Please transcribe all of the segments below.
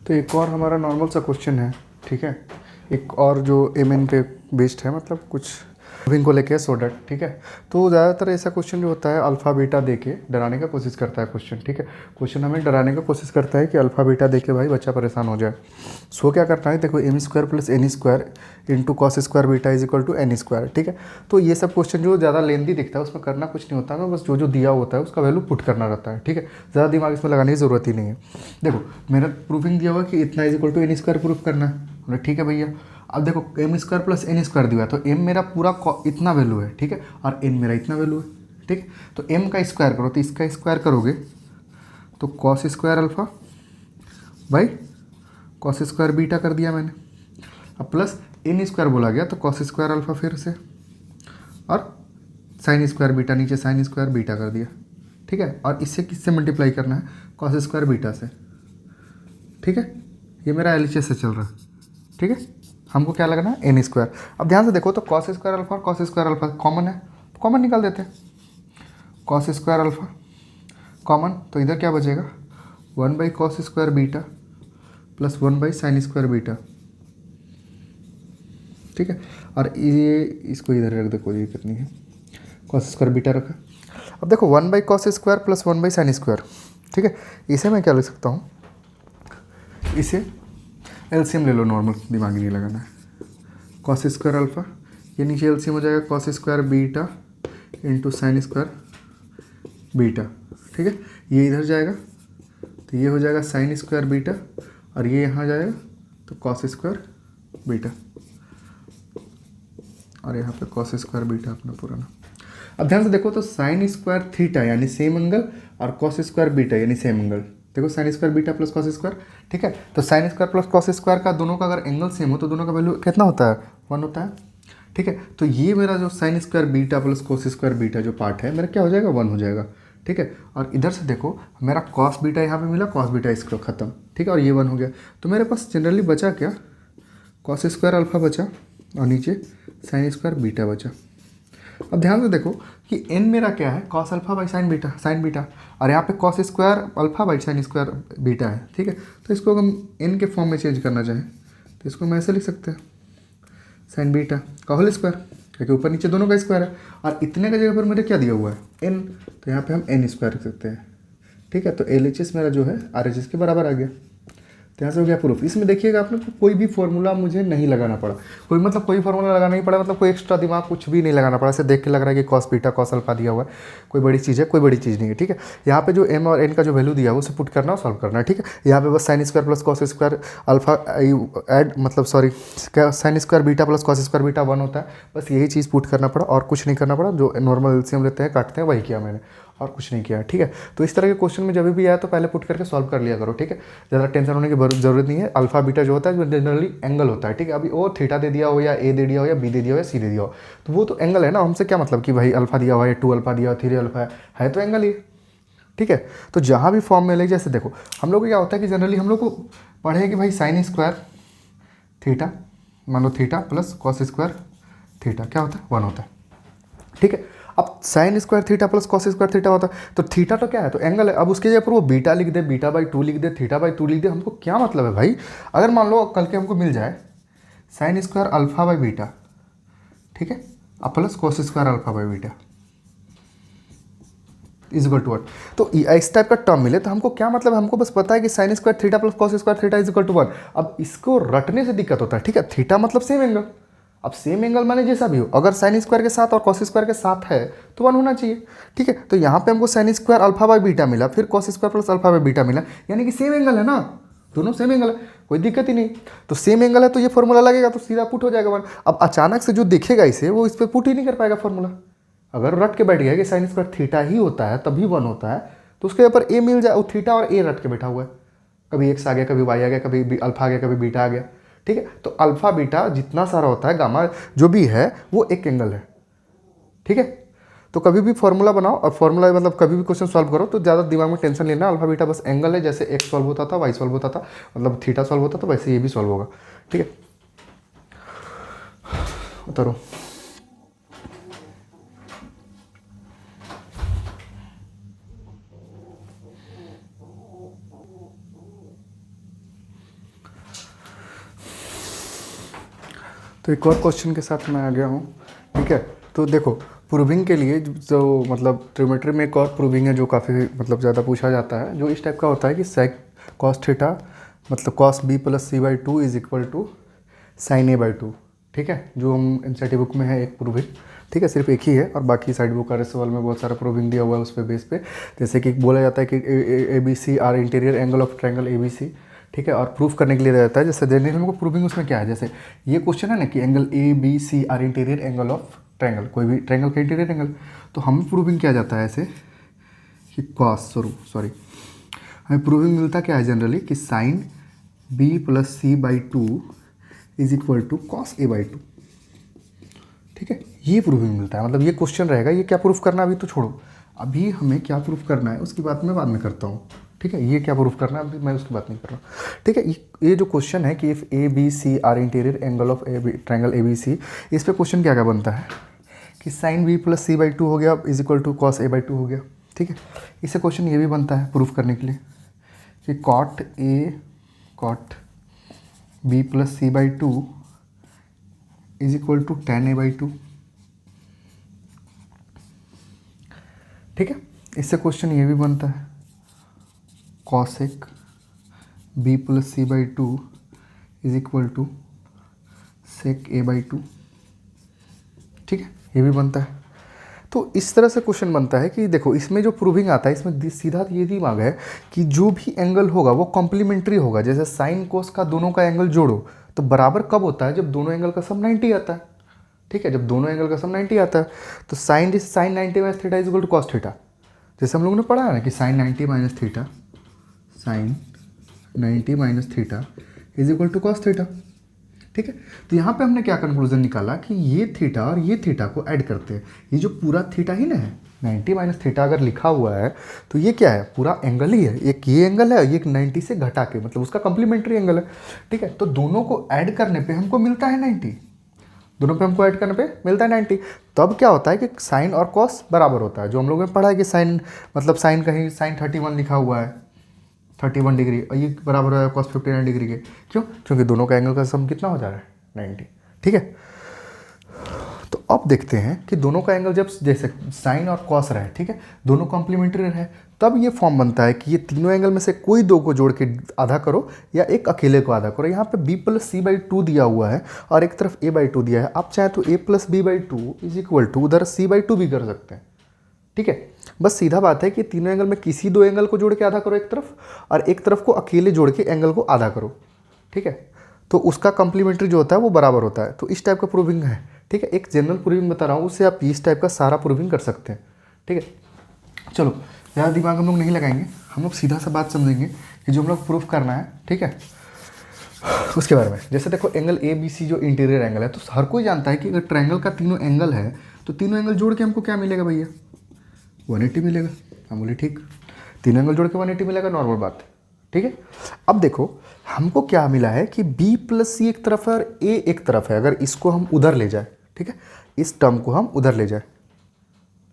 तो एक और हमारा नॉर्मल सा क्वेश्चन है, ठीक है। एक और जो एम एन पे बेस्ड है, मतलब कुछ मूविंग को लेके सो डैट, ठीक है। तो ज़्यादातर ऐसा क्वेश्चन जो होता है अल्फ़ा बीटा दे के डराने का कोशिश करता है क्वेश्चन, ठीक है। क्वेश्चन हमें डराने का कोशिश करता है कि अल्फ़ा बीटा दे के भाई बच्चा परेशान हो जाए। सो क्या करना है, देखो m square plus n square into cos square beta is equal to n square, ठीक है। तो ये सब क्वेश्चन जो ज़्यादा लेंदी दिखता है उसमें करना कुछ नहीं होता है, बस जो जो दिया होता है उसका वैल्यू पुट करना रहता है, ठीक है। ज़्यादा दिमाग इसमें लगाने की ज़रूरत ही नहीं है। देखो मेरा प्रूफिंग दिया हुआ कि इतना is equal to n square proof करना है, बोले ठीक है भैया। अब देखो m square plus n square दिया है, तो एम मेरा पूरा इतना वैल्यू है, ठीक है, और एन मेरा इतना वैल्यू है, ठीक है। तो एम का स्क्वायर करो, तो इसका स्क्वायर करोगे तो कॉस स्क्वायर अल्फ़ा भाई कॉस स्क्वायर बीटा कर दिया मैंने। अब प्लस एन स्क्वायर बोला गया तो कॉस स्क्वायर अल्फ़ा फिर से, और साइन स्क्वायर बीटा, नीचे साइन स्क्वायर बीटा कर दिया, ठीक है। और इससे किससे मल्टीप्लाई करना है, कॉस स्क्वायर बीटा से, ठीक है। ये मेरा एलएचएस से चल रहा है, ठीक है। हमको क्या लगना है, एन स्क्वायर। अब ध्यान से देखो तो कॉस स्क्वायर अल्फा और कॉस स्क्वायर अल्फा कॉमन है, तो कॉमन निकाल देते हैं। कॉस स्क्वायर अल्फा कॉमन, तो इधर क्या बचेगा, 1/cos square beta plus 1/sin square beta, ठीक है। और ये इसको इधर रख दे, कोई दिक्कत नहीं है, कॉस स्क्वायर बीटा रखा। अब देखो 1/cos square plus 1/sin square, ठीक है। इसे मैं क्या लिख सकता हूँ, इसे एलसीएम ले लो, नॉर्मल दिमाग नहीं लगाना है। कॉस स्क्वायर अल्फ़ा, ये नीचे एलसीएम हो जाएगा cos square beta into sine square beta, ठीक है। ये इधर जाएगा तो ये हो जाएगा साइन स्क्वायर बीटा, और ये यहाँ जाएगा तो कॉस स्क्वायर बीटा, और यहाँ पे कॉस स्क्वायर बीटा अपना पुराना। अब ध्यान से देखो तो साइन स्क्वायर थीटा यानी सेम एंगल, और कॉस स्क्वायर बीटा यानी सेम एंगल। देखो sign square beta plus cos square, ठीक है। तो sign square plus cos square का दोनों का अगर एंगल सेम हो तो दोनों का वैल्यू कितना होता है, 1 होता है, ठीक है। तो ये मेरा जो sign square beta plus cos square beta जो पार्ट है मेरा क्या हो जाएगा, 1 हो जाएगा, ठीक है। और इधर से देखो मेरा कॉस बीटा यहाँ पे मिला, कॉस बीटा इसको खत्म, ठीक है, और ये 1 हो गया। तो मेरे पास जनरली बचा क्या, कॉस स्क्वायर अल्फा बचा, और नीचे साइन स्क्वायर बीटा बचा। अब ध्यान से देखो कि एन मेरा क्या है, cos alpha by sine beta, और यहाँ पे cos square alpha by sine square beta है, ठीक है। तो इसको हम एन के फॉर्म में चेंज करना चाहें तो इसको हम ऐसे लिख सकते हैं, साइन बीटा का होल स्क्वायर, क्योंकि ऊपर नीचे दोनों का स्क्वायर है, और इतने का जगह पर मेरे क्या दिया हुआ है, एन, तो यहाँ पे हम एन स्क्वायर रख सकते हैं, ठीक है। तो एलएचएस मेरा जो है आरएचएस के बराबर आ गया। तो यहाँ से हो गया प्रूफ। इसमें देखिएगा आपने कोई भी फॉर्मूला मुझे नहीं लगाना पड़ा, कोई फार्मूला लगाना नहीं पड़ा, मतलब कोई एक्स्ट्रा दिमाग कुछ भी नहीं लगाना पड़ा। ऐसे देख के लग रहा है कि कॉस बीटा कॉस अल्फा दिया हुआ है, कोई बड़ी चीज़ है, कोई बड़ी चीज़ नहीं है, ठीक है। यहाँ पे जो एम और एन का जो वैल्यू दिया है उसे पुट करना और सॉल्व करना है, ठीक है। यहाँ पे बस sine square plus cos square alpha एड, मतलब sorry, sine square beta plus cos square beta 1 होता है, बस यही चीज़ पुट करना पड़ा और कुछ नहीं करना पड़ा। जो नॉर्मल एलसीएम लेते हैं काटते हैं वही किया मैंने, और कुछ नहीं किया, ठीक है। तो इस तरह के क्वेश्चन में जब भी आया तो पहले पुट करके सॉल्व कर लिया करो, ठीक है। ज़्यादा टेंशन होने की जरूरत नहीं है। अल्फा बीटा जो होता है जो जनरली एंगल होता है, ठीक है। अभी वो थीटा दे दिया हो या ए दे दिया हो या बी दे दिया हो या सी दे दिया हो, तो वो तो एंगल है ना, हमसे क्या मतलब कि भाई अल्फा दिया हुआ है, 2 अल्फा दिया हुआ, 3 अल्फा है तो एंगल ही, ठीक है। तो जहाँ भी फॉर्म में ले, जैसे देखो हम लोग को क्या होता है कि जनरली हम लोग को पढ़े कि भाई साइन स्क्वायर थीटा, मान लो theta plus cos square theta क्या होता है, 1 होता है, ठीक है। अब sine square theta plus cos square theta होता है, तो थीटा तो क्या है, तो एंगल है। अब उसके जगह पर वो बीटा लिख दे, बीटा बाई 2 लिख दे, थीटा बाई 2 लिख दे, हमको क्या मतलब है भाई। अगर मान लो कल के हमको मिल जाए sine square alpha by beta, ठीक है, अब plus cos square alpha by beta is equal to 1, तो इस टाइप का टर्म मिले तो हमको क्या मतलब है, हमको बस पता है कि sine square theta plus cos square theta is equal to 1। अब इसको रटने से दिक्कत होता है, ठीक है। थीटा मतलब सेम एंगल, अब सेम एंगल माने जैसा भी हो, अगर साइन स्क्वायर के साथ और कॉस स्क्वायर के साथ है तो 1 होना चाहिए, ठीक है। तो यहाँ पे हमको sign square alpha by beta मिला, फिर cos square plus alpha by beta मिला, यानी कि सेम एंगल है ना, दोनों सेम एंगल है, कोई दिक्कत ही नहीं। तो सेम एंगल है तो ये फॉर्मूला लगेगा, तो सीधा पुट हो जाएगा 1। अब अचानक से जो देखेगा इसे वो इस पर पुट ही नहीं कर पाएगा फॉर्मूला। अगर रट के बैठ गया कि साइन स्क्वायर थीटा ही होता है तभी 1 होता है, तो उसके ऊपर ए मिल जाए, वो थीटा और ए रट के बैठा हुआ है, कभी एक्स आ गया, कभी वाई आ गया, कभी अल्फा आ गया, कभी बीटा आ गया, ठीक है। तो अल्फा बीटा जितना सारा होता है, गामा जो भी है वो एक एंगल है, ठीक है। तो कभी भी फॉर्मूला बनाओ और फॉर्मूला मतलब कभी भी क्वेश्चन सॉल्व करो तो ज़्यादा दिमाग में टेंशन लेना, अल्फा बीटा बस एंगल है, जैसे एक्स सॉल्व होता था, वाई सॉल्व होता था, मतलब थीटा सॉल्व होता था, वैसे ये भी सॉल्व होगा, ठीक है। उतारो। तो एक और क्वेश्चन के साथ मैं आ गया हूँ। ठीक है, तो देखो प्रूविंग के लिए जो मतलब ट्रिग्नोमेट्री में एक और प्रूविंग है जो काफ़ी मतलब ज़्यादा पूछा जाता है, जो इस टाइप का होता है कि सेक कॉस थीटा मतलब cos B plus C by two is equal to sine A by two. ठीक है, जो हम एनसीईआरटी बुक में है एक प्रूविंग। ठीक है, सिर्फ एक ही है और बाकी साइड बुक आर सवाल में बहुत सारा प्रूविंग दिया हुआ है उस पे बेस पे। जैसे कि बोला जाता है कि A B C are interior angle of triangle A B C. ठीक है, और प्रूफ करने के लिए दिया जाता है। जैसे देखने हमको प्रूविंग उसमें क्या है, जैसे ये क्वेश्चन है ना कि angle A B C are interior angle of triangle, कोई भी ट्रायंगल का इंटीरियर एंगल, तो हमें प्रूविंग किया जाता है ऐसे कि कॉस सॉरी हमें प्रूविंग मिलता क्या है जनरली कि sine B plus C by two is equal to cos A by two. ठीक है, ये प्रूविंग मिलता है। मतलब ये क्वेश्चन रहेगा, ये क्या प्रूफ करना अभी तो छोड़ो, अभी हमें क्या प्रूफ करना है उसकी बात मैं बाद में करता हूँ। ठीक है, ये क्या प्रूफ करना है अभी मैं उसकी बात नहीं कर रहा हूँ। ठीक है, ये जो क्वेश्चन है कि if A B C are interior angle of triangle A B C, इस पे क्वेश्चन क्या क्या बनता है कि sine B plus C by two हो गया is equal to cos A by two हो गया। ठीक है, इससे क्वेश्चन ये भी बनता है प्रूफ करने के लिए कि cot B plus C by two is equal to tan A by two. ठीक है, इससे क्वेश्चन ये भी बनता है cosec B plus C by two is equal to sec A by two. ठीक है, ये भी बनता है। तो इस तरह से क्वेश्चन बनता है कि देखो इसमें जो प्रूविंग आता है इसमें सीधा ये दिमाग है कि जो भी एंगल होगा वो कॉम्प्लीमेंट्री होगा। जैसे साइन कोस का दोनों का एंगल जोड़ो तो बराबर कब होता है, जब दोनों एंगल का सम 90 आता है। ठीक है, जब दोनों एंगल का सम 90 आता है तो sine 90 minus theta is equal to cos theta. जैसे हम लोगों ने पढ़ा है ना कि sine 90 minus theta is equal to cos theta. ठीक है, तो यहाँ पे हमने क्या कंक्लूजन निकाला कि ये थीटा और ये थीटा को ऐड करते हैं, ये जो पूरा थीटा ही ना है 90 माइनस थीटा अगर लिखा हुआ है तो ये क्या है, पूरा एंगल ही है। एक ये एंगल है, ये 90 से घटा के मतलब उसका कंप्लीमेंट्री एंगल है। ठीक है, तो दोनों को ऐड करने पे हमको मिलता है 90, दोनों पे हमको ऐड करने पे मिलता है 90। तब क्या होता है कि साइन और कॉस बराबर होता है। जो हम लोगों ने पढ़ा है कि साइन मतलब साइन कहीं साइन 31 लिखा हुआ है 31 डिग्री और ये बराबर है कॉस 59 डिग्री के। क्यों? क्योंकि दोनों का एंगल का सम कितना हो जा रहा है 90। ठीक है, तो अब देखते हैं कि दोनों का एंगल जब जैसे साइन और कॉस रहे, ठीक है, दोनों कॉम्प्लीमेंट्री रहे, तब ये फॉर्म बनता है कि ये तीनों एंगल में से कोई दो को जोड़ के आधा करो या एक अकेले को आधा करो। यहाँ पे b plus C by two दिया हुआ है और एक तरफ a बाई टू दिया है। आप चाहे तो a plus B by two is equal to उधर c बाई टू भी कर सकते हैं। ठीक है, बस सीधा बात है कि तीनों एंगल में किसी दो एंगल को जोड़ के आधा करो एक तरफ, और एक तरफ को अकेले जोड़ के एंगल को आधा करो। ठीक है, तो उसका कॉम्प्लीमेंट्री जो होता है वो बराबर होता है। तो इस टाइप का प्रूविंग है। ठीक है, एक जनरल प्रूविंग बता रहा हूँ, उससे आप इस टाइप का सारा प्रूविंग कर सकते हैं। ठीक है, चलो ज़्यादा दिमाग हम लोग नहीं लगाएंगे, हम लोग सीधा सा बात समझेंगे कि जो हम लोग प्रूफ करना है, ठीक है, उसके बारे में। जैसे देखो एंगल ए बी सी जो इंटीरियर एंगल है, तो हर कोई जानता है कि अगर ट्रायंगल का तीनों एंगल है तो तीनों एंगल जोड़ के हमको क्या मिलेगा भैया, 180 मिलेगा। हम बोले ठीक, तीनों एंगल जोड़ के 180 मिलेगा, नॉर्मल बात है। ठीक है, अब देखो हमको क्या मिला है कि b प्लस सी एक तरफ है और a एक तरफ है। अगर इसको हम उधर ले जाए, ठीक है, इस टर्म को हम उधर ले जाए,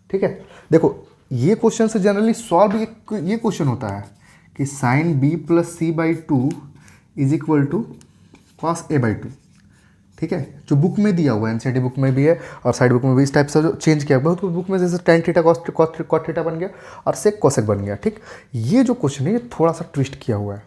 ठीक है, देखो ये क्वेश्चन से जनरली सॉल्व ये क्वेश्चन होता है कि sine b plus C by two is equal to cos A by two. ठीक है, जो बुक में दिया हुआ है, एनसीईआरटी बुक में भी है और साइड बुक में भी इस टाइप से जो चेंज किया, बहुत बुक में जैसे टेन थीटा कॉस थीटा बन गया और सेक कॉसेक बन गया। ठीक, ये जो क्वेश्चन है ये थोड़ा सा ट्विस्ट किया हुआ है।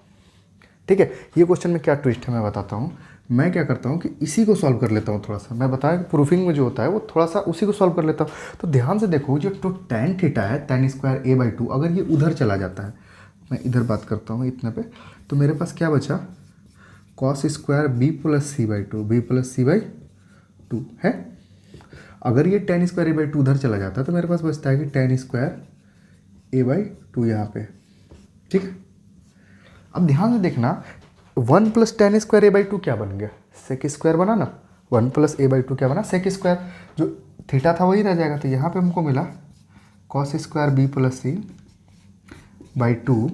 ठीक है, ये क्वेश्चन में क्या ट्विस्ट है मैं बताता हूँ। मैं क्या करता हूँ कि इसी को सॉल्व कर लेता हूँ थोड़ा सा। मैं बताया कि प्रूफिंग में जो होता है वो थोड़ा सा उसी को सॉल्व कर लेता हूँ। तो ध्यान से देखो, जो तो टेन थीटा है ten square A by to, अगर ये उधर चला जाता है, मैं इधर बात करता हूँ इतने पे, तो मेरे पास क्या बचा, cos square B plus C by two है। अगर ये tan square A by two उधर चला जाता है तो मेरे पास बचता है कि ten square A by to यहाँ पे। ठीक है, अब ध्यान से देखना, 1 plus tan square A by to क्या बन गया, सेक स्क्वायर बना ना। 1 प्लस ए बाई टू क्या बना, सेक स्क्वायर। जो थीटा था वही रह जाएगा। तो यहाँ पे हमको मिला cos square B plus C by two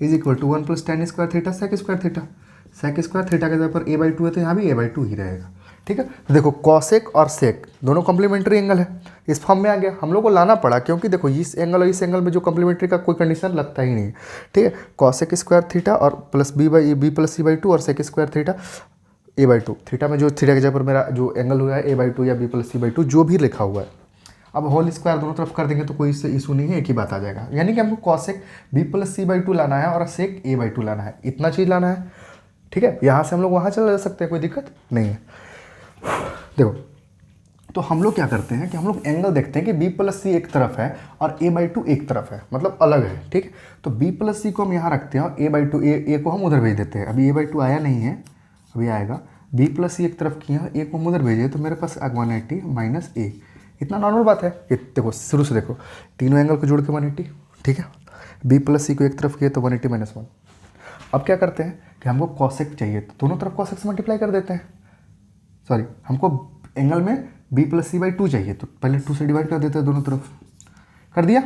is equal to 1 plus tan square theta sec square theta. Sec square theta के जगह पर ए बाई टू है तो यहाँ भी ए बाई टू ही रहेगा। ठीक है, तो देखो कॉसेक और सेक दोनों कॉम्प्लीमेंट्री एंगल है, इस फॉर्म में आ गया। हम लोग को लाना पड़ा क्योंकि देखो इस एंगल और इस एंगल में जो कॉम्प्लीमेंट्री का कोई कंडीशन लगता ही नहीं है। ठीक है, कॉसेक स्क्वायर थीटा और plus B plus C by two और sec square theta, a/2, theta में जो थीटा की जगह पर मेरा जो एंगल हुआ है a/2 या b+c/2 जो भी लिखा हुआ है, अब होल स्क्वायर दोनों तरफ कर देंगे तो कोई इससे इशू नहीं है, एक ही बात आ जाएगा। यानी कि हमको कॉसेक b+c/2 लाना है और सेक a/2 लाना है, इतना चीज़ लाना है। ठीक है, यहाँ से हम लोग वहाँ चले जा सकते हैं, कोई दिक्कत नहीं है। देखो तो हम लोग क्या करते हैं कि हम लोग एंगल देखते हैं कि b+c एक तरफ है और a/2 एक तरफ है, मतलब अलग है। ठीक है, तो b+c को हम यहाँ रखते हैं और a/2 a को हम उधर भेज देते हैं। अभी a/2 आया नहीं है, अभी आएगा। b+c एक तरफ किया, a को हम उधर भेजे तो मेरे पास 180 माइनस a, इतना नॉर्मल बात है। ये देखो शुरू से देखो, तीनों एंगल को जोड़ के 180। ठीक है, b+c को एक तरफ किया तो 180 माइनस 1। अब क्या करते हैं कि हमको कॉसेक चाहिए तो दोनों तरफ कॉसेक से मल्टीप्लाई कर देते हैं। सॉरी, हमको एंगल में b+c/2 चाहिए तो पहले 2 से डिवाइड कर देते हैं, दोनों तरफ कर दिया।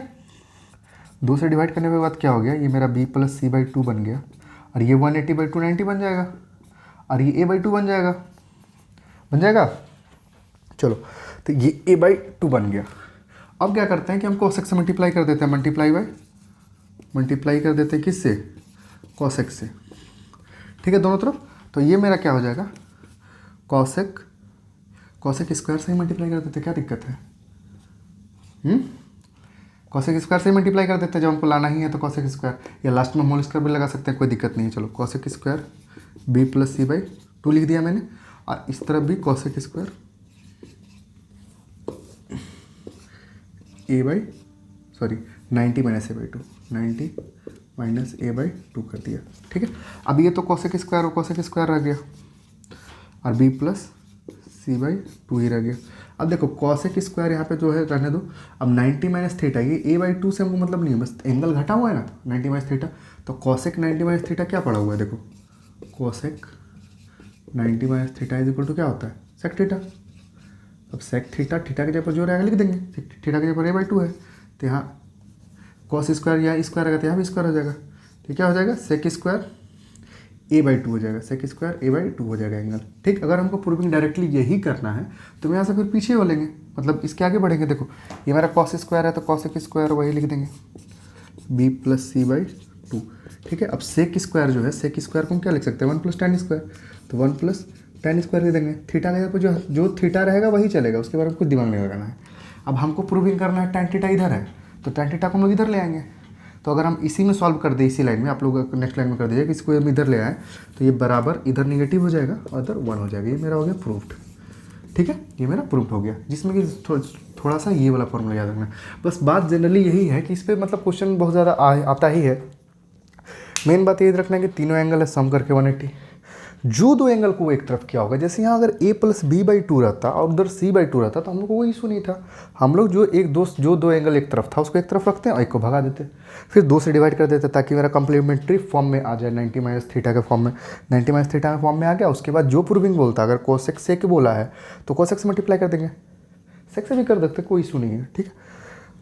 2 से डिवाइड करने के बाद क्या हो गया, ये मेरा b+c/2 बन गया और ये 180/2 90 बन जाएगा और ये a/2 बन जाएगा, बन जाएगा। चलो तो ये a/2 बन गया। अब क्या करते हैं कि हम कॉसेक से मल्टीप्लाई कर देते हैं, मल्टीप्लाई कर देते हैं किससे, कॉसेक से। ठीक है, दोनों तरफ। तो ये मेरा क्या हो जाएगा, कॉसेक स्क्वायर से ही मल्टीप्लाई कर देते, क्या दिक्कत है। कॉसेक स्क्वायर से ही मल्टीप्लाई कर देते हैं, जब हमको लाना ही है तो कॉसेक स्क्वायर, या लास्ट में होल स्क्वायर भी लगा सकते हैं, कोई दिक्कत नहीं है। चलो कॉसेक स्क्वायर b+c/2 लिख दिया मैंने, और इस तरफ भी कॉसेक स्क्वायर a/2 कर दिया। ठीक है, अब ये तो कॉसेक स्क्वायर रह गया और b+c/2 ही रह गया। अब देखो कॉसेक स्क्वायर यहाँ पे जो है रहने दो। अब 90 माइनस थीटा, ये a/2 से हमको मतलब नहीं है, बस एंगल घटा हुआ है ना 90 माइनस थीटा, तो कॉसेक 90 माइनस थीटा क्या पड़ा हुआ है, देखो cosec 90 minus theta is equal to क्या होता है, सेक थीटा। अब सेक थीटा की जगह पर जो रहेगा लिख देंगे, थीटा की जगह पर a/2 है तो यहाँ कॉस स्क्वायर या स्क्वायर रहेगा तो यहाँ भी स्क्वायर हो जाएगा, तो क्या हो जाएगा, सेक स्क्वायर a/2 हो जाएगा, सेक स्क्वायर a/2 हो जाएगा एंगल। ठीक, अगर हमको प्रूविंग डायरेक्टली यही करना है तो यहाँ से फिर पीछे हो लेंगे, मतलब इसके आगे बढ़ेंगे। देखो ये मेरा कॉस स्क्वायर है तो कॉसेक स्क्वायर वही लिख देंगे b+c/2। ठीक है, अब सेक स्क्वायर जो है, सेक स्क्वायर को हम क्या लिख सकते हैं, 1 + tan स्क्वायर, तो 1 + tan स्क्वायर लिख देंगे। थीटा के जगह पर जो थीटा रहेगा वही चलेगा, उसके बारे में कुछ दिमाग नहीं लगाना है। अब हमको प्रूविंग करना है tan थीटा इधर है तो tan थीटा को हम लोग इधर ले आएंगे। तो अगर हम इसी में सॉल्व कर दें, इसी लाइन में, आप लोग नेक्स्ट लाइन में कर दीजिए कि इसको हम इधर ले आए तो ये बराबर इधर नेगेटिव हो जाएगा और इधर 1 हो जाएगा। ये मेरा हो गया प्रूफ्ड। ठीक है, ये मेरा प्रूफ्ड हो गया, जिसमें कि थोड़ा सा ये वाला फॉर्मूला याद रखना। बस बात जनरली यही है कि इस पर मतलब क्वेश्चन बहुत ज़्यादा आता ही है। मेन बात ये रखना है कि तीनों एंगल है सम करके 180, जो दो एंगल को एक तरफ किया होगा। जैसे यहाँ अगर a+b/2 रहता और उधर c/2 रहता तो हम लोग को कोई इशू नहीं था। हम लोग जो दो एंगल एक तरफ था उसको एक तरफ रखते हैं और एक को भगा देते, फिर 2 से डिवाइड कर देते ताकि मेरा कंप्लीमेंट्री फॉर्म में आ जाए, 90 माइनस थीटा के फॉर्म में। 90 माइनस थीटा के फॉर्म में आ गया। उसके बाद जो प्रूविंग बोलता अगर कोसेक सेक बोला है तो कोसेक से मल्टीप्लाई कर देंगे, सेक से भी कर देते, कोई इशू नहीं है। ठीक है,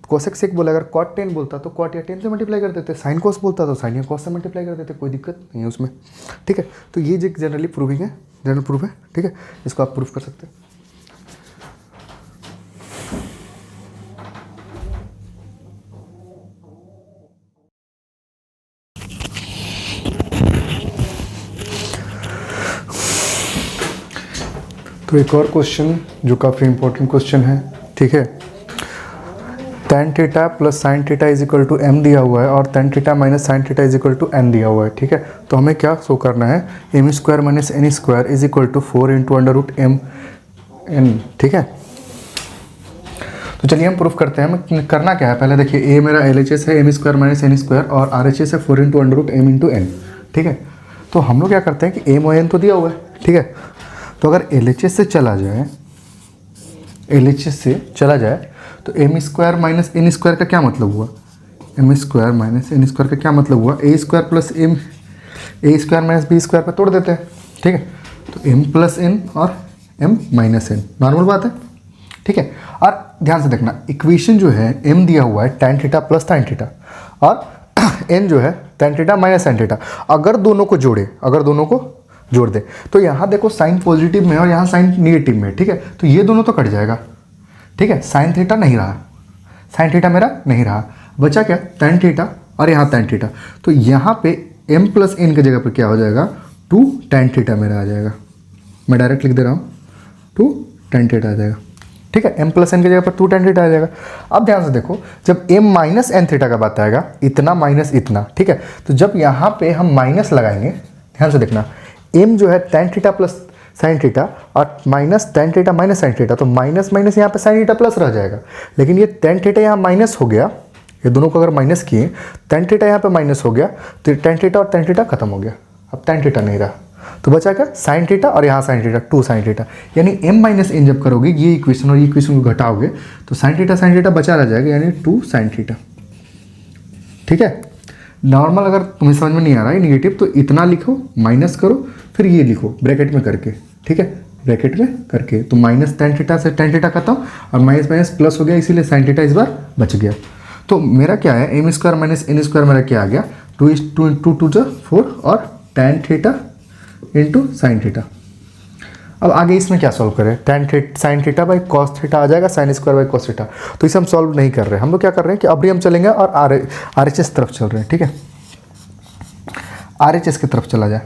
कोसेक सेक बोला, अगर कॉट 10 बोलता तो कॉट या 10 से मल्टीप्लाई कर देते, साइन कोस बोलता तो साइन या कोस से मल्टीप्लाई कर देते, कोई दिक्कत नहीं है उसमें। ठीक है, तो ये जो जनरली प्रूविंग है, जनरल प्रूफ है। ठीक है, इसको आप प्रूफ कर सकते हैं। तो एक और क्वेश्चन जो काफ़ी इंपॉर्टेंट क्वेश्चन है। ठीक है, tan theta plus sine theta is equal to m दिया हुआ है और tan theta minus sine theta is equal to n दिया हुआ है। ठीक है, तो हमें क्या शो करना है, m² minus n² is equal to 4 × √m(n). ठीक है, तो चलिए हम प्रूफ करते हैं। हमें करना क्या है, पहले देखिए a मेरा LHS है m² माइनस n² और RHS है 4 × √m(n). ठीक है, तो हम लोग क्या करते हैं कि m और n तो दिया हुआ है। ठीक है, तो अगर LHS से चला जाए तो m² माइनस n² का क्या मतलब हुआ, m² माइनस n² का क्या मतलब हुआ, a² plus m, a² minus b² पर तोड़ देते हैं। ठीक है, तो m प्लस n और m माइनस n, नॉर्मल बात है। ठीक है, और ध्यान से देखना, इक्वेशन जो है m दिया हुआ है tan theta plus sine theta और n जो है tan theta minus sine theta. अगर दोनों को जोड़ दे तो यहाँ देखो साइन पॉजिटिव में और यहाँ साइन निगेटिव में। ठीक है, तो ये दोनों तो कट जाएगा। ठीक है, साइन थीटा नहीं रहा, साइन थीटा मेरा नहीं रहा, बचा क्या, tan थीटा और यहाँ tan थीटा। तो यहाँ पे m प्लस n की जगह पर क्या हो जाएगा, 2 tan थीटा मेरा आ जाएगा। मैं डायरेक्ट लिख दे रहा हूँ 2 tan थीटा आ जाएगा, ठीक है। m प्लस एन की जगह पर 2 tan थीटा आ जाएगा। अब ध्यान से देखो, जब m माइनस एन थीटा का बात आएगा, इतना माइनस इतना, ठीक है, तो जब यहाँ पे हम माइनस लगाएंगे, ध्यान से देखना, m जो है tan theta plus sine theta और minus tan theta minus sine theta, तो माइनस माइनस यहाँ पे साइन थीटा प्लस रह जाएगा, लेकिन ये tan थीटा यहाँ माइनस हो गया, ये दोनों को अगर माइनस किए, tan थीटा यहाँ पे माइनस हो गया, तो tan थीटा और tan थीटा खत्म हो गया, अब tan थीटा नहीं रहा, तो बचा क्या, साइन थीटा और यहाँ साइन थीटा, 2 साइन थीटा, यानी m माइनस एन जब करोगे ये इक्वेशन और ये इक्वेशन को घटाओगे तो साइन थीटा बचा रह जाएगा, यानी 2 साइन थीटा, ठीक है। नॉर्मल अगर तुम्हें समझ में नहीं आ रहा है निगेटिव, तो इतना लिखो, माइनस करो, फिर ये लिखो ब्रैकेट में करके, ठीक है, ब्रैकेट में करके, तो माइनस tan थीटा से tan थीटा खत्म और माइनस माइनस प्लस हो गया, इसीलिए साइन थीटा इस बार बच गया। तो मेरा क्या है, M square minus N square मेरा क्या आ गया, 2 इंटू 2 जो 4 और tan theta into sine theta. अब आगे इसमें क्या सॉल्व करें, sine theta by cos theta आ जाएगा, sine square by cos theta, तो इसे हम सॉल्व नहीं कर रहे हैं, हम लोग क्या कर रहे हैं कि अभी हम चलेंगे और आर एच एस तरफ चल रहे हैं, ठीक है, आर एच एस की तरफ चला जाए,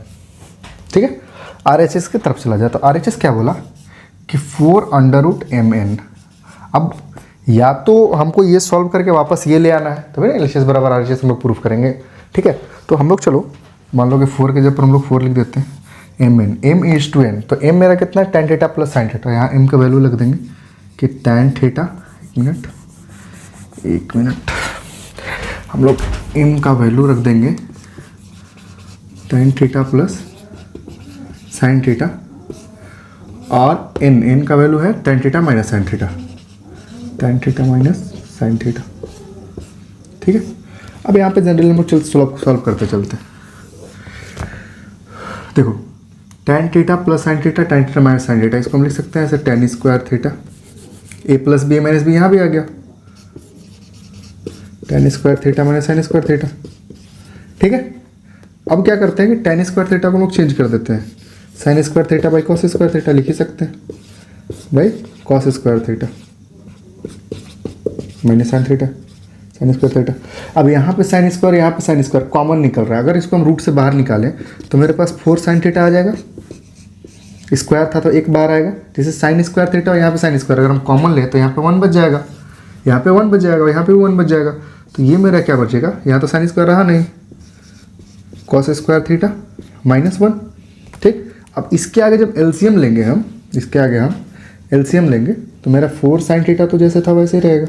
ठीक है, आर एच एस की तरफ चला जाए। तो आर एच एस क्या बोला कि 4√mn। अब या तो हमको ये सॉल्व करके वापस ये ले आना है, तो फिर एल बराबर आर एच एस हम लोग प्रूफ करेंगे, ठीक है। तो हम लोग चलो मान लो कि 4 के जगह पर हम लोग 4 लिख देते हैं, m इज टू n, तो m मेरा कितना है, tan theta plus sine theta, यहाँ m का वैल्यू लग देंगे कि tan थीटा, एक मिनट हम लोग m का वैल्यू रख देंगे tan theta plus sine theta, और n का वैल्यू है tan theta minus sine theta, tan theta minus sine theta, ठीक है। अब यहाँ पे जनरली हम लोग सॉल्व करते चलते हैं। देखो tan theta plus sine theta, tan theta minus sine theta, इसको हम लिख सकते हैं ऐसे tan square theta, a plus B minus B यहाँ भी आ गया, tan square theta minus sine square theta, ठीक है। अब क्या करते हैं कि tan स्क्वायर थीटा को हम लोग चेंज कर देते हैं, sign square theta by cos square theta लिख ही सकते हैं, by cos square theta minus sine theta, sign square theta. अब यहाँ पे साइन स्क्वायर, यहाँ पे साइन स्क्वायर कॉमन निकल रहा है, अगर इसको हम रूट से बाहर निकालें तो मेरे पास 4 साइन थीटा आ जाएगा, स्क्वायर था तो एक बार आएगा, जैसे साइन स्क्वायर थीटा और यहाँ पे साइन स्क्वायर अगर हम कॉमन लें तो यहाँ पे 1 बच जाएगा, यहाँ पे 1 बच जाएगा, यहाँ पे 1 बच जाएगा, तो ये मेरा क्या बचेगा, यहाँ तो साइन स्क्वायर रहा नहीं, कॉस स्क्वायर थीटा माइनस 1, ठीक। अब इसके आगे जब एलसीएम लेंगे हम, इसके आगे हम एलसीएम लेंगे तो मेरा 4 साइन थीटा तो जैसे था वैसे ही रहेगा,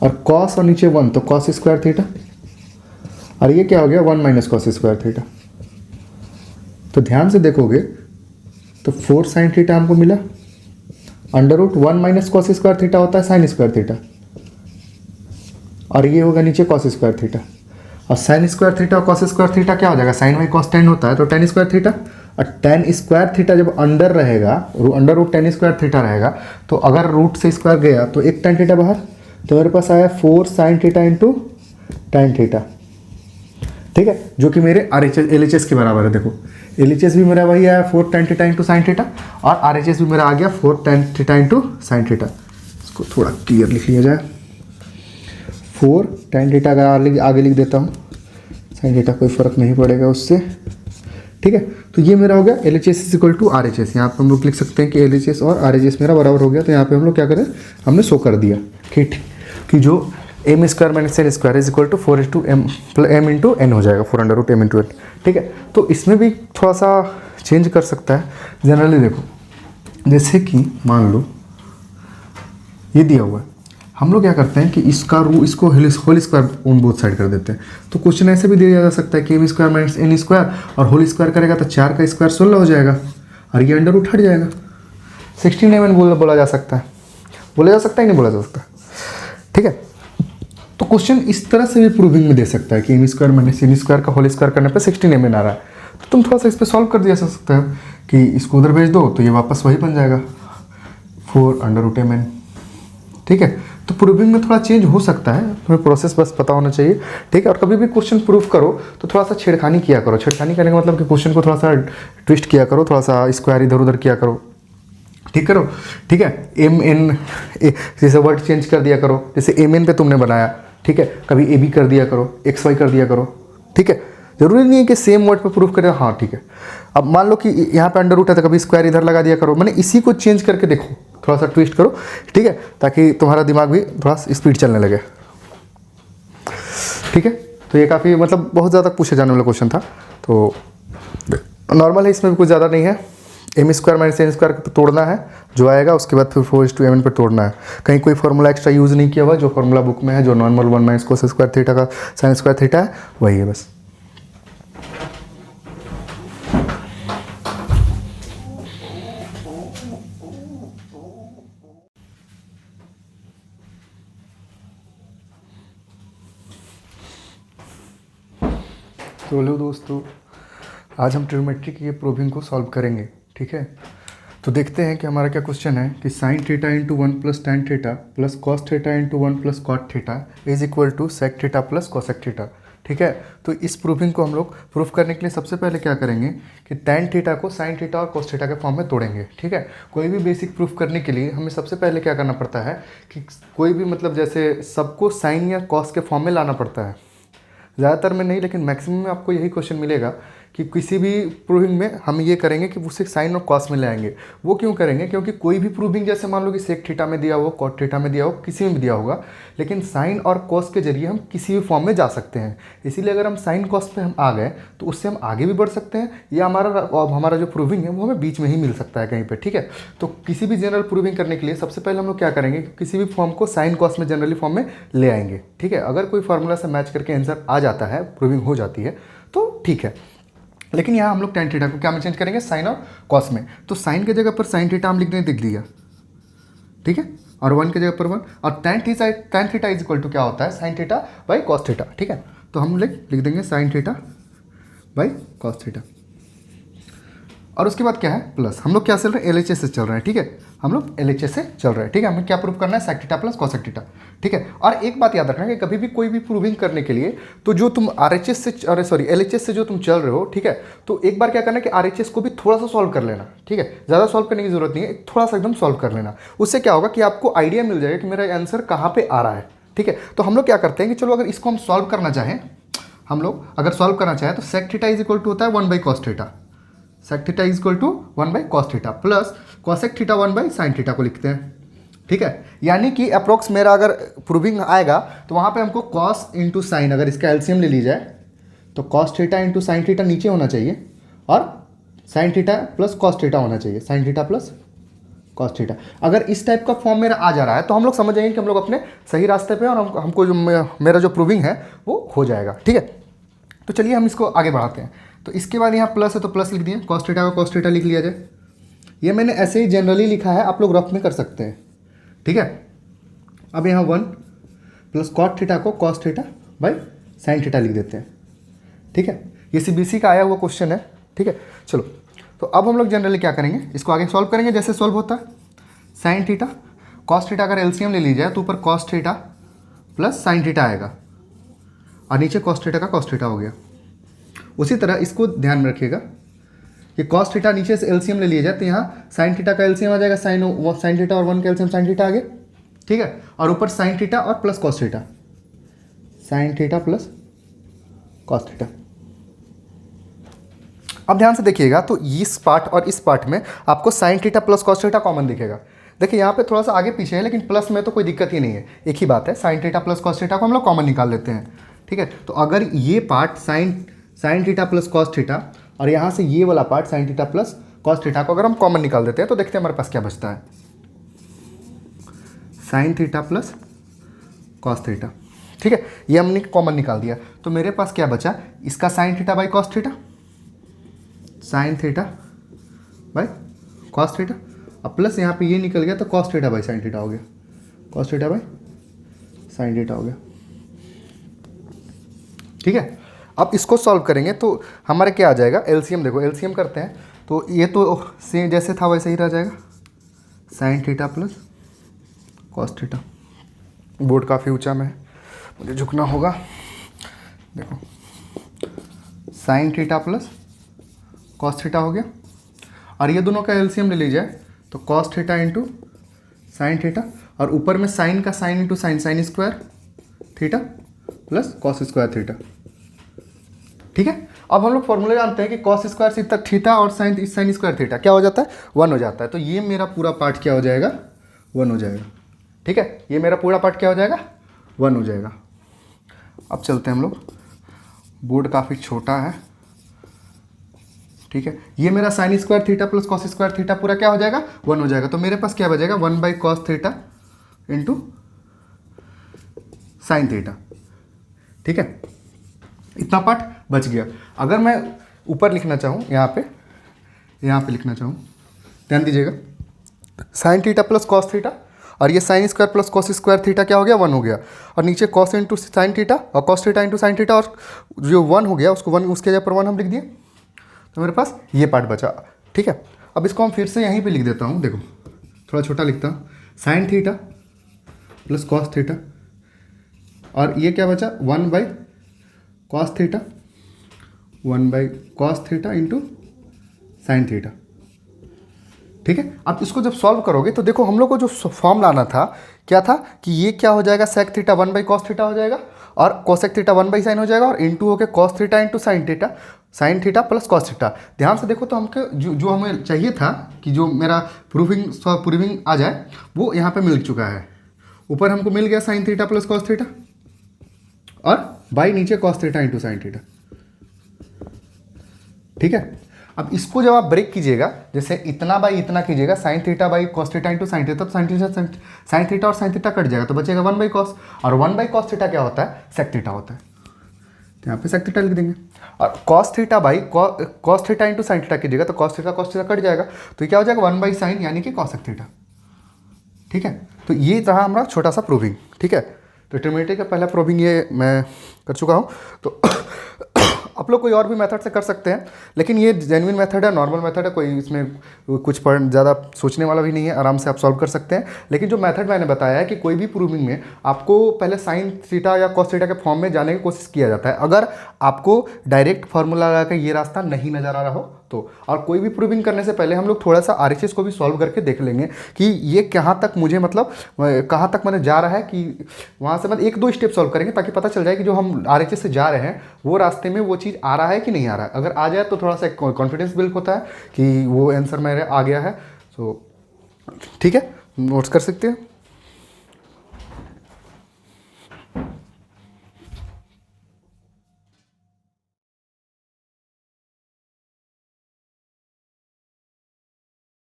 और कॉस और नीचे 1 तो कॉस स्क्वायर थीटा, और ये क्या हो गया 1 माइनस कॉस स्क्वायर थीटा। तो ध्यान से देखोगे तो 4 साइन थीटा हमको मिला, under root 1 minus cos square theta होता है साइन स्क्वायर थीटा, और ये होगा नीचे कॉस स्क्वायर थीटा, और साइन स्क्वायर थीटा और कॉस स्क्वायर थीटा क्या हो जाएगा, साइन बाई कॉस टेन होता है तो टेन स्क्वायर थीटा, और टेन स्क्वायर थीटा जब अंडर रहेगा, under root tan square theta रहेगा, तो अगर रूट से स्क्वायर गया तो एक टेन थीटा बाहर, तो मेरे पास आया 4 sign theta into tan theta, ठीक है, जो कि मेरे आर एच एस के बराबर है। देखो एल एच एस भी मेरा वही आया 4 tan theta into sine theta, और आर एच एस भी मेरा आ गया 4 tan theta into sine theta. इसको थोड़ा क्लियर लिख लिया जाए, 4 टेन थीटा का आगे लिख देता हूँ, साइन थीटा कोई फ़र्क नहीं पड़ेगा उससे, ठीक है। तो ये मेरा हो गया L H S is equal to R H S, यहाँ पर हम लोग लिख सकते हैं कि एल एच एस और आर एच एस मेरा बराबर हो गया, तो यहाँ पे हम लोग क्या करें, हमने शो कर दिया कि जो M square minus N square is equal to 4 M into N हो जाएगा, 4 under root M into N, ठीक है। तो इसमें भी थोड़ा सा चेंज कर सकता है जनरली। देखो जैसे कि मान लो ये दिया हुआ है, हम लोग क्या करते हैं कि इसको whole square on both side कर देते हैं, तो क्वेश्चन ऐसे भी दिया जा सकता है कि M square minus N square, और होल स्क्वायर करेगा तो 4 का स्क्वायर 16 हो जाएगा, और ये अंडर रूट हट जाएगा, 16 एम बोला जा सकता है, बोला जा सकता है नहीं बोला जा सकता, ठीक है। तो क्वेश्चन इस तरह से भी प्रूविंग में दे सकता है कि M square minus N square का होल स्क्वायर करने पे 16 एम आ रहा है, तो तुम थोड़ा सा इस पर सॉल्व कर दिया जा सकता है कि इसको उधर भेज दो तो ये वापस वही बन जाएगा 4 अंडर रूट एम एन, ठीक है। तो प्रूविंग में थोड़ा चेंज हो सकता है, तुम्हें प्रोसेस बस पता होना चाहिए, ठीक है। और कभी भी क्वेश्चन प्रूव करो तो थोड़ा सा छेड़खानी किया करो, छेड़खानी करने का मतलब कि क्वेश्चन को थोड़ा सा ट्विस्ट किया करो, थोड़ा सा स्क्वायर इधर उधर किया करो, ठीक करो, ठीक है। एम एन जैसे वर्ड चेंज कर दिया करो, जैसे एम एन पे तुमने बनाया, ठीक है, कभी ए बी कर दिया करो, एक्स वाई कर दिया करो, ठीक है। जरूरी नहीं है कि सेम वर्ड पे प्रूफ करें, हाँ ठीक है। अब मान लो कि यहाँ पे अंडर रूट है तो कभी स्क्वायर इधर लगा दिया करो, मैंने इसी को चेंज करके देखो, थोड़ा सा ट्विस्ट करो, ठीक है, ताकि तुम्हारा दिमाग भी थोड़ा स्पीड चलने लगे, ठीक है। तो ये काफ़ी मतलब बहुत ज़्यादा पूछे जाने वाला क्वेश्चन था, तो नॉर्मल है, इसमें भी कुछ ज़्यादा नहीं है। M square minus N square पर तोड़ना है जो आएगा, उसके बाद फिर 4:mn पर तोड़ना है। कहीं कोई फार्मूला एक्स्ट्रा यूज़ नहीं किया हुआ, जो फार्मूला बुक में है, जो normal 1 minus cos square theta का साइन स्क्वायर थीटा है, वही है बस। तो लो दोस्तों, आज हम ट्रिग्नोमेट्री की ये प्रूविंग को सॉल्व करेंगे, ठीक है। तो देखते हैं कि हमारा क्या क्वेश्चन है कि sine theta into 1 plus tan theta plus cos theta into 1 plus cot theta is equal to sec theta plus cosec theta, ठीक है। तो इस प्रूविंग को हम लोग प्रूफ करने के लिए सबसे पहले क्या करेंगे कि टैन थीटा को साइन थीटा और कोस थीटा के फॉर्म में तोड़ेंगे, ठीक है। कोई भी बेसिक प्रूफ करने के लिए हमें सबसे पहले क्या करना पड़ता है कि कोई भी मतलब जैसे सबको साइन या कॉस के फॉर्म में लाना पड़ता है। ज़्यादातर में नहीं, लेकिन मैक्सिमम में आपको यही क्वेश्चन मिलेगा कि किसी भी प्रूविंग में हम ये करेंगे कि उसे साइन और कॉस में ले आएंगे। वो क्यों करेंगे? क्योंकि कोई भी प्रूविंग जैसे मान लो कि सेक थीटा में दिया हो, कॉट थीटा में दिया हो, किसी में भी दिया होगा, लेकिन साइन और कॉस के जरिए हम किसी भी फॉर्म में जा सकते हैं। इसीलिए अगर हम साइन कॉस पे हम आ गए तो उससे हम आगे भी बढ़ सकते हैं, या हमारा जो प्रूविंग है वो हमें बीच में ही मिल सकता है कहीं पर, ठीक है। तो किसी भी जनरल प्रूविंग करने के लिए सबसे पहले हम लोग क्या करेंगे कि किसी भी फॉर्म को साइन कॉस में जनरली फॉर्म में ले आएंगे, ठीक है। अगर कोई फार्मूला से मैच करके आंसर आ जाता है, प्रूविंग हो जाती है, तो ठीक है। लेकिन यहाँ हम लोग टैन थीटा को क्या में चेंज करेंगे? साइन और कॉस में। तो साइन के जगह पर साइन थीटा हम लिखने दिख दिया, ठीक है, और 1 के जगह पर 1, और tan theta is equal to क्या होता है? Sine theta by cos theta, ठीक है। तो हम लिख देंगे sine theta by cos theta, और उसके बाद क्या है? प्लस। हम लोग क्या चल रहे हैं? LHS से चल रहे हैं, ठीक है। हम लोग LHS से चल रहे हैं, ठीक है। हमें क्या प्रूव करना है? Sec theta plus cosec theta, ठीक है। और एक बात याद रखना कि कभी भी कोई भी प्रूविंग करने के लिए तो जो तुम LHS से जो तुम चल रहे हो, ठीक है, तो एक बार क्या करना है कि RHS को भी थोड़ा सा सॉल्व कर लेना, ठीक है। ज़्यादा सॉल्व करने की जरूरत नहीं है, थोड़ा सा एकदम सॉल्व कर लेना। उससे क्या होगा कि आपको आइडिया मिल जाएगा कि मेरा आंसर कहाँ पर आ रहा है, ठीक है। तो हम लोग क्या करते हैं कि चलो अगर इसको हम सॉल्व करना चाहें, हम लोग अगर सॉल्व करना चाहें तो sec theta is equal to होता है 1 by cos theta. Sec theta is equal to 1 by cos theta plus cosec theta 1 by sine theta को लिखते हैं, ठीक है। यानी कि अप्रोक्स मेरा अगर प्रूविंग आएगा तो वहाँ पे हमको कॉस इंटू साइन, अगर इसका एलसीएम ले ली जाए तो cos theta into sine theta नीचे होना चाहिए, और sine theta plus cos theta होना चाहिए, sine theta plus cos theta. अगर इस टाइप का फॉर्म मेरा आ जा रहा है तो हम लोग समझ जाएंगे कि हम लोग अपने सही रास्ते पे, और हमको जो मेरा जो प्रूविंग है वो हो जाएगा, ठीक है। तो चलिए हम इसको आगे बढ़ाते हैं। तो इसके बाद यहाँ प्लस है तो प्लस लिख दिए, कॉस थीटा का कॉस थीटा लिख लिया जाए। ये मैंने ऐसे ही जनरली लिखा है, आप लोग रफ में कर सकते हैं, ठीक है। अब यहाँ 1 प्लस कॉट थीटा को cos theta by sine theta लिख देते हैं, ठीक है। ये CBSE का आया हुआ क्वेश्चन है, ठीक है। चलो, तो अब हम लोग जनरली क्या करेंगे, इसको आगे सॉल्व करेंगे जैसे सॉल्व होता है। साइन थीटा कॉस थीटा अगर एलसीएम ले ली जाए तो ऊपर cos theta plus sine theta आएगा, और नीचे कॉस थीटा का कॉस थीटा हो गया। उसी तरह इसको ध्यान में रखिएगा कि कॉस थीटा नीचे से एलसीएम ले लिया जाए तो यहाँ साइन थीटा का एलसीएम आ जाएगा, साइन थीटा और 1 का एलसीएम साइन थीटा आ गया, ठीक है। और ऊपर साइन थीटा और plus cos theta, sine theta plus cos theta. अब ध्यान से देखिएगा तो इस पार्ट और इस पार्ट में आपको sine theta plus cos theta common दिखेगा। देखिए यहाँ पे थोड़ा सा आगे पीछे है, लेकिन प्लस में तो कोई दिक्कत ही नहीं है, एक ही बात है। Sine theta plus cos theta को हम लोग कॉमन निकाल लेते हैं, ठीक है। तो अगर ये part sine theta plus cos theta और यहाँ से ये वाला part sine theta plus cos theta को अगर हम कॉमन निकाल देते हैं तो देखते हैं हमारे पास क्या बचता है। Sine theta plus cos theta, ठीक है, ये हमने कॉमन निकाल दिया। तो मेरे पास क्या बचा? इसका sign theta by cos theta, sign theta by cos theta, अब प्लस यहाँ पे ये निकल गया तो cos theta by sine theta हो गया, cos theta by sine theta हो गया, ठीक है। अब इसको सॉल्व करेंगे तो हमारे क्या आ जाएगा? एलसीएम देखो, एलसीएम करते हैं तो ये तो सेम जैसे था वैसे ही रह जाएगा, sine theta plus cos theta. Board काफ़ी ऊंचा में है, मुझे झुकना होगा। देखो, sine theta plus cos theta हो गया, और ये दोनों का एलसीएम ले लीजिए तो cos theta into sine theta, और ऊपर में साइन का sine into sine, sign square theta plus cos square theta, ठीक है। अब हम लोग फॉर्मूला जानते हैं कि कॉस स्क्वायर थीटा और साइन स्क्वायर थीटा क्या हो जाता है, 1 हो जाता है। तो ये मेरा पूरा पार्ट क्या हो जाएगा, 1 हो जाएगा। ठीक है, ये मेरा पूरा पार्ट क्या हो जाएगा, 1 हो जाएगा। अब चलते हैं हम लोग, बोर्ड काफ़ी छोटा है। ठीक है, ये मेरा sign square theta plus cos square theta पूरा क्या हो जाएगा, 1 हो जाएगा। तो मेरे पास क्या बचेगा, 1/cos theta into sine theta. ठीक है, इतना पार्ट बच गया। अगर मैं ऊपर लिखना चाहूँ, यहाँ पे लिखना चाहूँ, ध्यान दीजिएगा, sine theta plus cos theta, और ये sign square plus cos square theta क्या हो गया, 1 हो गया। और नीचे कॉस इंटू साइन थीटा और cos theta into sine theta, और जो 1 हो गया उसको 1 उसके जगह पर 1 हम लिख दिए। तो मेरे पास ये पार्ट बचा। ठीक है, अब इसको हम फिर से यहीं पे लिख देता हूँ, देखो थोड़ा छोटा लिखता हूँ, sine theta plus cos theta, और ये क्या बचा, 1/cos theta, 1/cos theta into sine theta. ठीक है, अब इसको जब सॉल्व करोगे तो देखो हम लोग को जो फॉर्म लाना था क्या था कि ये क्या हो जाएगा, सेक थीटा 1/cos थीटा हो जाएगा, और कोसेक थीटा 1/sin हो जाएगा, और इंटू हो गया cos theta into sine theta plus cos theta. ध्यान से देखो तो हमको जो हमें चाहिए था कि जो मेरा प्रूविंग आ जाए वो यहाँ पे मिल चुका है। ऊपर हमको मिल गया sine theta plus cos theta, और बाई नीचे cos theta into sine theta. ठीक है, अब इसको जब आप ब्रेक कीजिएगा, जैसे इतना बाई इतना कीजिएगा, sign theta by cos theta into sine theta, तो साइन थीटा और साइन थीटा कट जाएगा, तो बचेगा 1/cos, और 1/cos थीटा क्या होता है, सेक थीटा होता है। तो यहाँ पे सेक थीटा लिख देंगे, और cos theta by cos theta into sine theta कीजिएगा, तो कॉस थीटा कट जाएगा, तो ये क्या हो जाएगा, 1/sin यानी कि कॉसेक थीटा। ठीक है, तो ये रहा हमारा छोटा सा प्रूविंग। ठीक है, तो ट्रिग्नोमेट्री का पहला प्रूविंग ये मैं कर चुका हूँ। तो आप लोग कोई और भी मेथड से कर सकते हैं, लेकिन ये जेन्युइन मेथड है, नॉर्मल मेथड है, कोई इसमें कुछ ज़्यादा सोचने वाला भी नहीं है, आराम से आप सॉल्व कर सकते हैं। लेकिन जो मेथड मैंने बताया है कि कोई भी प्रूविंग में आपको पहले साइन थीटा या कॉस थीटा के फॉर्म में जाने की कोशिश किया जाता है, अगर आपको डायरेक्ट फार्मूला लगा कर ये रास्ता नहीं नज़र आ रहा हो तो। और कोई भी प्रूविंग करने से पहले हम लोग थोड़ा सा RHS को भी सॉल्व करके देख लेंगे कि ये कहाँ तक मुझे मतलब कहाँ तक मैंने जा रहा है, कि वहाँ से मतलब 1-2 स्टेप सॉल्व करेंगे ताकि पता चल जाए कि जो हम RHS से जा रहे हैं वो रास्ते में वो चीज़ आ रहा है कि नहीं आ रहा है। अगर आ जाए तो थोड़ा सा कॉन्फिडेंस बिल्ड होता है कि वो आंसर मेरे आ गया है। सो ठीक है, नोट्स कर सकते हैं।